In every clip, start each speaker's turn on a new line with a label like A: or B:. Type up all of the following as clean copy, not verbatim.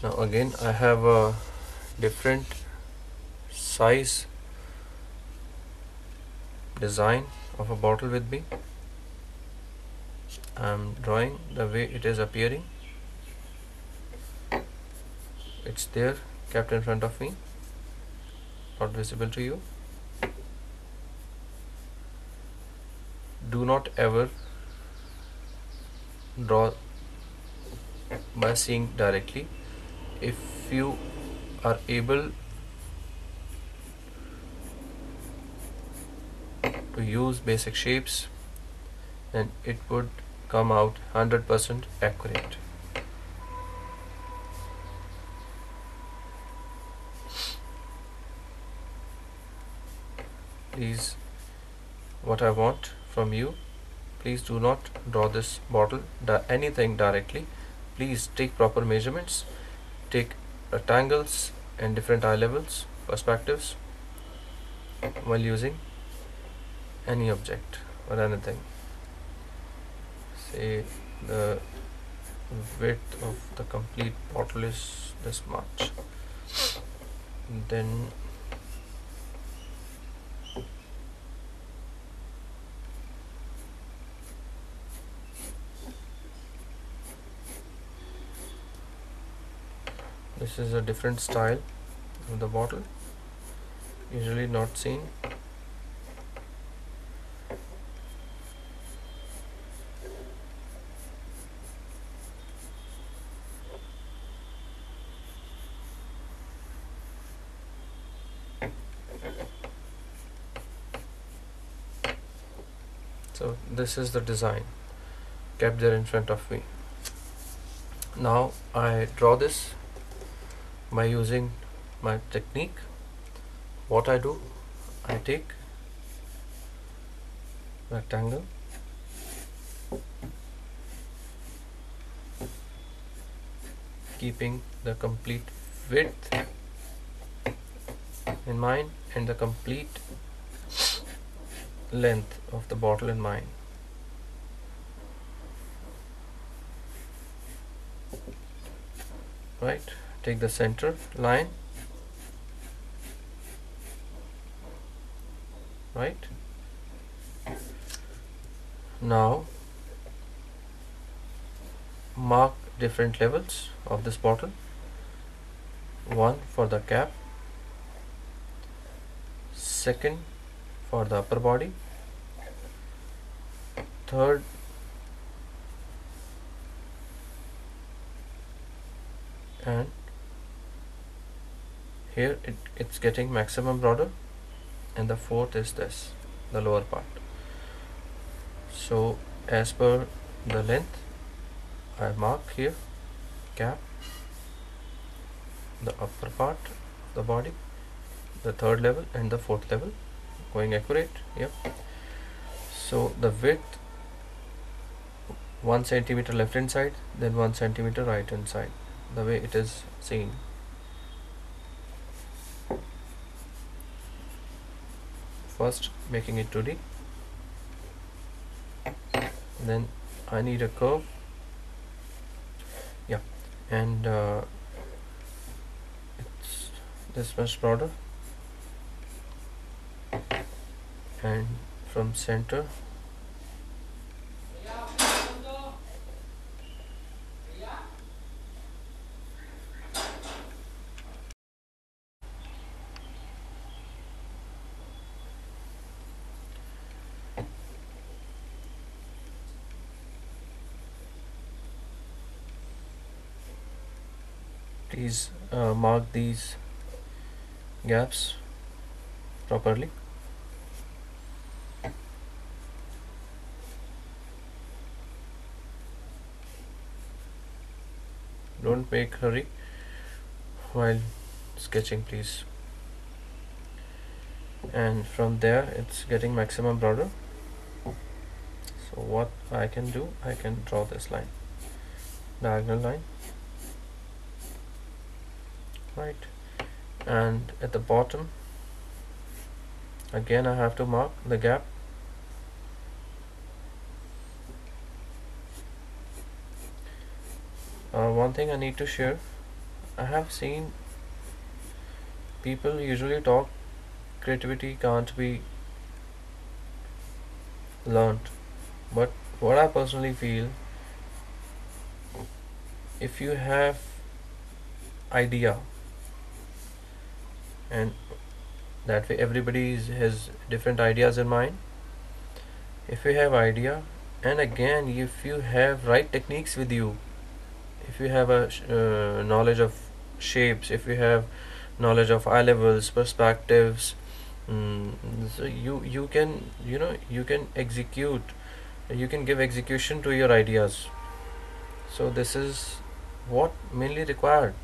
A: Now again I have a different size design of a bottle with me. I'm drawing the way it is appearing. It's there, kept in front of me, not visible to you. Do not ever draw by seeing directly. If you are able to use basic shapes, then it would come out 100% accurate. Please, what I want from you, please do not draw this bottle anything directly. Please take proper measurements, take rectangles and different eye levels, perspectives while using any object or anything. Say the width of the complete bottle is this much, then this is a different style of the bottle, usually not seen. So this is the design kept there in front of me. Now I draw this by using my technique. What I do, I take rectangle, keeping the complete width in mind and the complete length of the bottle in mind. Right, take the center line, right. Now mark different levels of this bottle. One for the cap, second for the upper body, third and here it's getting maximum border, and the fourth is this, the lower part. So as per the length I mark here cap, the upper part of the body, the third level and the fourth level, going accurate. Yep. So the width 1 centimeter left hand side, then 1 centimeter right hand side, the way it is seen. First making it 2D, then I need a curve, yeah, and it's this much broader, and from center please mark these gaps properly. Don't make hurry while sketching, please. And from there it's getting maximum border. So what I can do, I can draw this line, diagonal line, right, and at the bottom again I have to mark the gap. One thing I need to share, I have seen people usually talk creativity can't be learnt, but what I personally feel, if you have idea, and that way everybody has different ideas in mind. If you have idea, and again if you have right techniques with you, if you have a knowledge of shapes, if you have knowledge of eye levels, perspectives, mm, so you can, you can execute, you can give execution to your ideas. So this is what mainly required.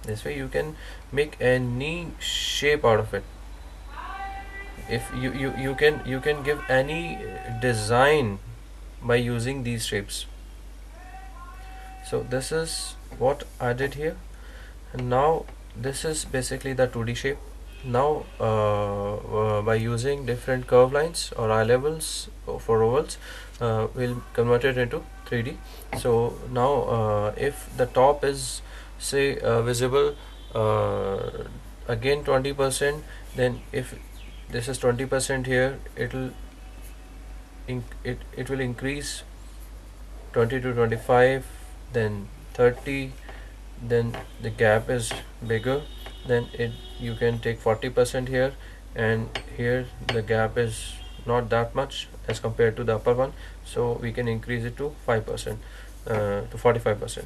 A: This way you can make any shape out of it. If you can give any design by using these shapes. So this is what I did here, and now this is basically the 2D shape. Now by using different curve lines or eye levels for ovals, we'll convert it into 3D. So now if the top is say visible again 20%, then if this is 20% here, it will increase 20 to 25, then 30, then the gap is bigger, then you can take 40% here, and here the gap is not that much as compared to the upper one, so we can increase it to 5%, to 45%.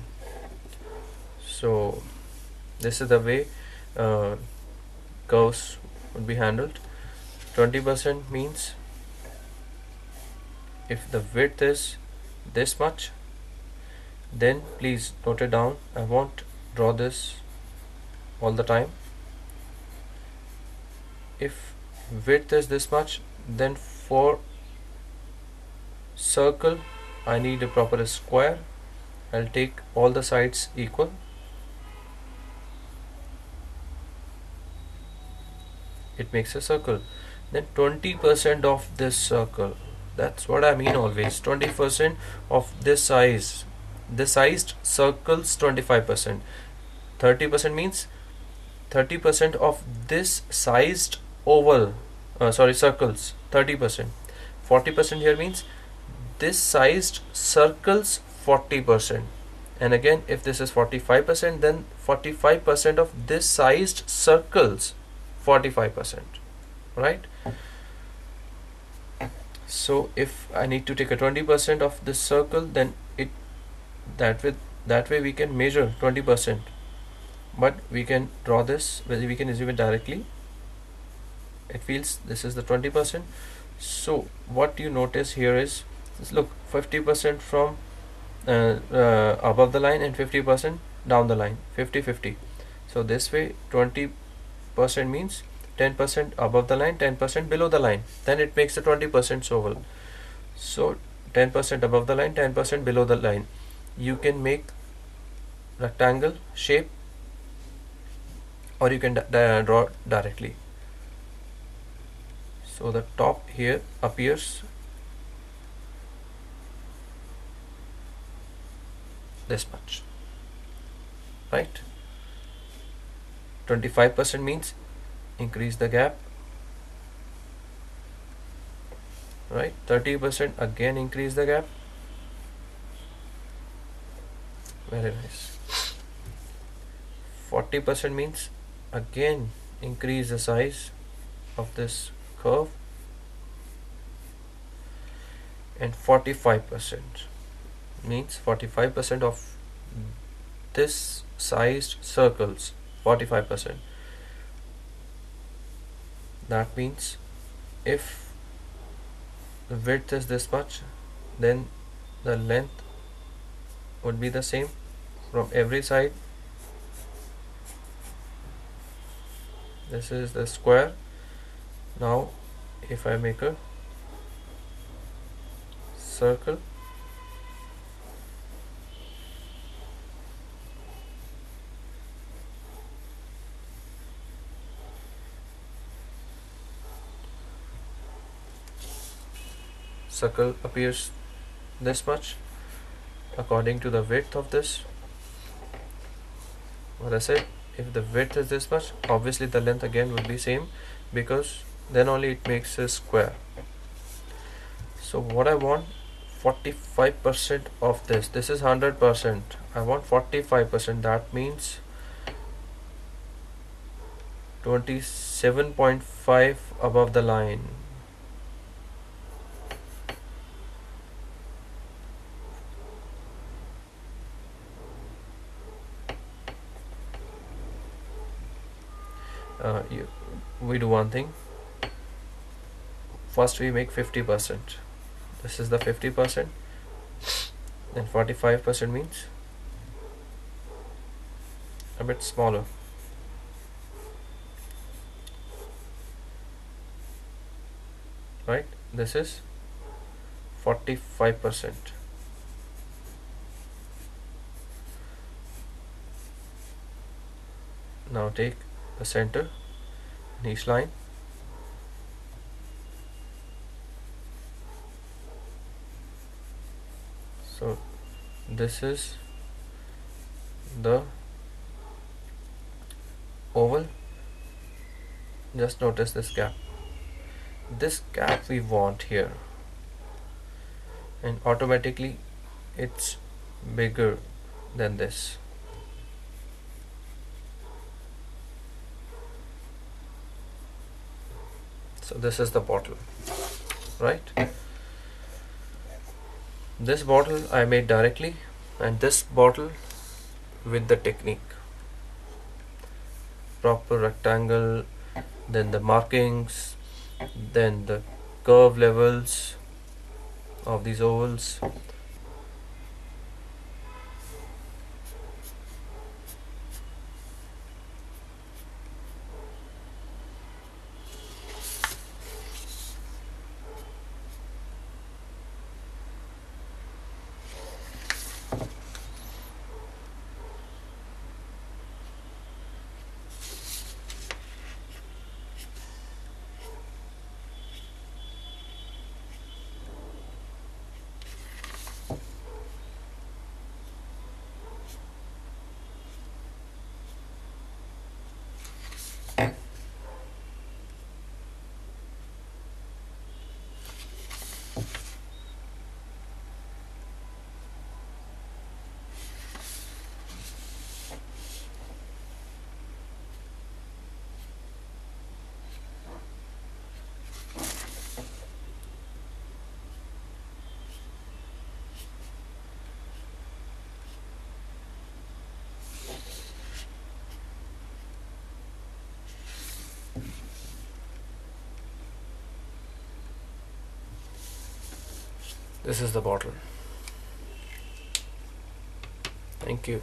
A: So this is the way curves would be handled. 20% means if the width is this much, then please note it down. I won't draw this all the time. If width is this much, then for circle I need a proper square. I'll take all the sides equal. It makes a circle. Then 20% of this circle, that's what I mean always, 20% of this size, the sized circles 25%. 30% means 30% of this sized oval, circles 30%. 40% here means this sized circles 40%. And again, if this is 45%, then 45% of this sized circles 45%, right? So if I need to take a 20% of this circle, then that way we can measure 20%, but we can draw this, we can assume it directly. It feels this is the 20%. So what you notice here is, look, 50% from above the line and 50% down the line, 50-50. So this way 20% means 10% above the line, 10% below the line, then it makes a 20% oval. So 10% above the line, 10% below the line. You can make rectangle shape, or you can draw directly. So the top here appears this much, right? 25% means increase the gap, right? 30% again increase the gap. Very nice. 40% means again increase the size of this curve, and 45% means 45% of this sized circles, 45%. That means if the width is this much, then the length would be the same from every side. This is the square. Now if I make a circle, circle appears this much. according to the width of this. What I said, if the width is this much, obviously the length again will be same, because then only it makes a square. So what I want, 45% of this is 100%, I want 45%, that means 27.5 above the line. We do one thing. First we make 50%. This is the 50%. Then 45% means a bit smaller. Right? This is 45%. Now take the center in each line. So this is the oval. Just notice this gap. This gap we want here, and automatically it's bigger than this. So this is the bottle, right? This bottle I made directly, and this bottle with the technique. Proper rectangle, then the markings, then the curve levels of these ovals. This is the bottle. Thank you.